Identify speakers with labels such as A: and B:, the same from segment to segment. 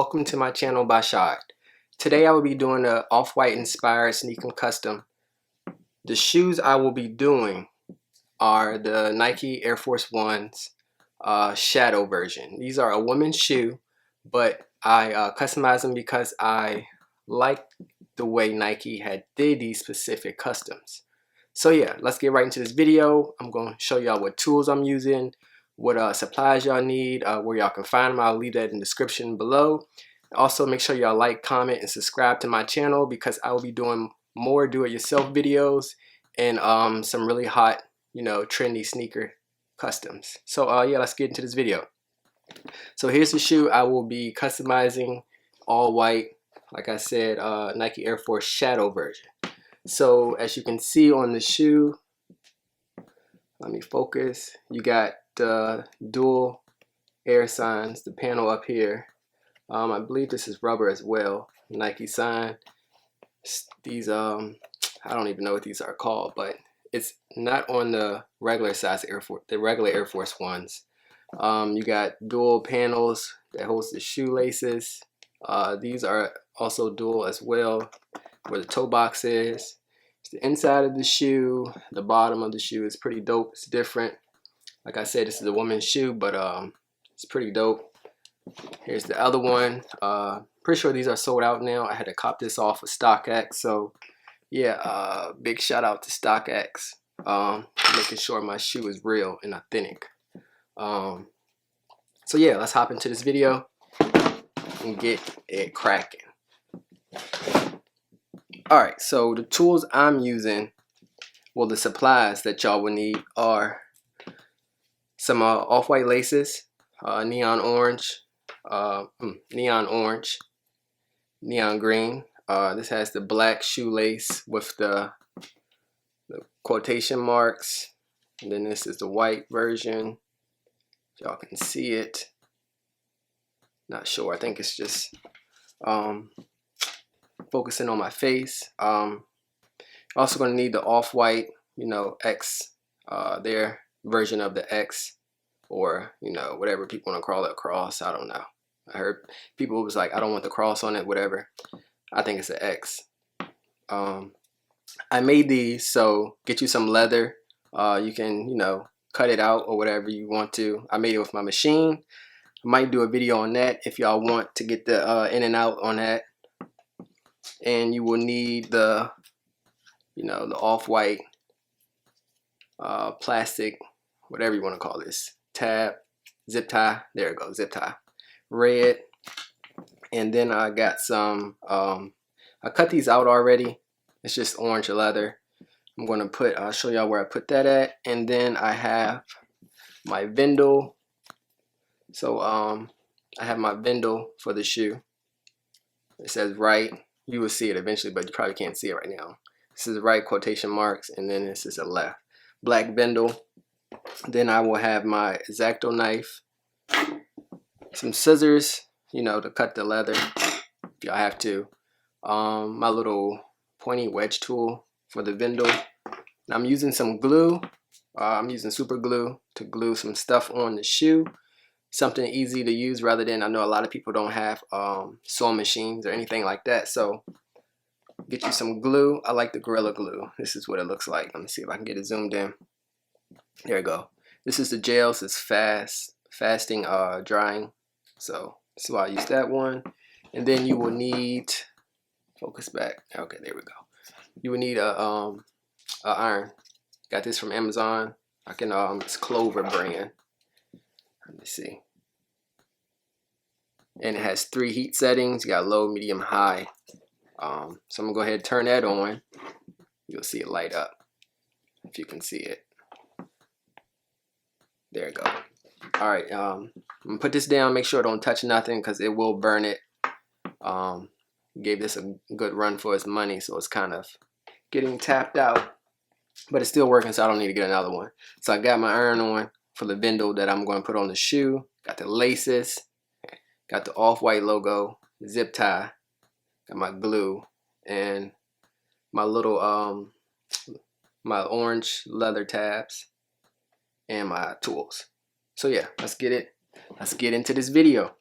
A: welcome to my channel Byshaad. Today I will be doing an off-white inspired sneaker custom. The shoes I will be doing are the Nike Air Force Ones Shadow version. These are a woman's shoe, but I customized them because I like the way Nike had did these specific customs. So yeah, let's get right into this video. I'm going to show y'all what tools I'm using, what supplies y'all need, where y'all can find them. I'll leave that in the description below. Also, make sure y'all like, comment, and subscribe to my channel because I will be doing more do-it-yourself videos and some really hot, trendy sneaker customs. So yeah, let's get into this video. So here's the shoe I will be customizing, all white, like I said, Nike Air Force Shadow version. So as you can see on the shoe, let me focus, you got the dual air signs, the panel up here. I believe this is rubber as well, Nike sign. These I don't even know what these are called, but it's not on the regular size Air Force, the regular Air Force Ones. You got dual panels that holds the shoelaces. These are also dual as well, where the toe box is. It's the inside of the shoe, the bottom of the shoe is pretty dope. It's different. Like I said, this is a woman's shoe, but it's pretty dope. Here's the other one. Pretty sure these are sold out now. I had to cop this off of StockX. So yeah, big shout out to StockX. Making sure my shoe is real and authentic. So yeah, let's hop into this video and get it cracking. Alright, so the tools I'm using, well, the supplies that y'all will need are some off-white laces, neon orange, neon green. This has the black shoelace with the quotation marks, and then this is the white version. Y'all can see it. Not sure. I think it's just focusing on my face. Also going to need the off-white, X, their version of the X, or whatever people want to call it, cross. I don't know. I heard people was like, I don't want the cross on it, whatever. I think it's an X. I made these, so get you some leather. You can cut it out or whatever you want to. I made it with my machine. I might do a video on that if y'all want to get the in and out on that. And you will need the the off-white plastic, whatever you want to call this, tab, zip tie. There it goes, zip tie, red. And then I got some I cut these out already. It's just orange leather. I'm gonna put, I'll show y'all where I put that at. And then I have my Vendel. So I have my Vendel for the shoe. It says right. You will see it eventually, but you probably can't see it right now. This is right, quotation marks, and then this is a left. Black Vendel. Then I will have my X-Acto knife, some scissors, to cut the leather if y'all have to. My little pointy wedge tool for the Vendel. Now I'm using some glue. I'm using super glue to glue some stuff on the shoe. Something easy to use rather than, I know a lot of people don't have sewing machines or anything like that. So get you some glue. I like the Gorilla Glue. This is what it looks like. Let me see if I can get it zoomed in. There we go. This is the gel. So it's fasting drying. So this is why I use that one. And then you will need, focus back. Okay, there we go. You will need a iron. Got this from Amazon. I can it's Clover brand. Let me see. And it has 3 heat settings. You got low, medium, high. So I'm gonna go ahead and turn that on. You'll see it light up if you can see it. There you go. All right, I'm gonna put this down. Make sure I don't touch nothing because it will burn it. Gave this a good run for its money, so it's kind of getting tapped out, but it's still working, so I don't need to get another one. So I got my iron on for the Vendel that I'm going to put on the shoe. Got the laces, got the off-white logo, zip tie, got my glue, and my little my orange leather tabs, and my tools. So yeah, let's get into this video.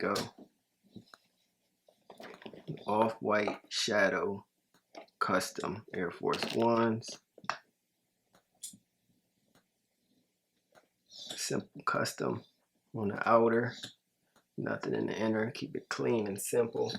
A: go. Off-white shadow custom Air Force Ones. Simple custom on the outer, nothing in the inner. Keep it clean and simple.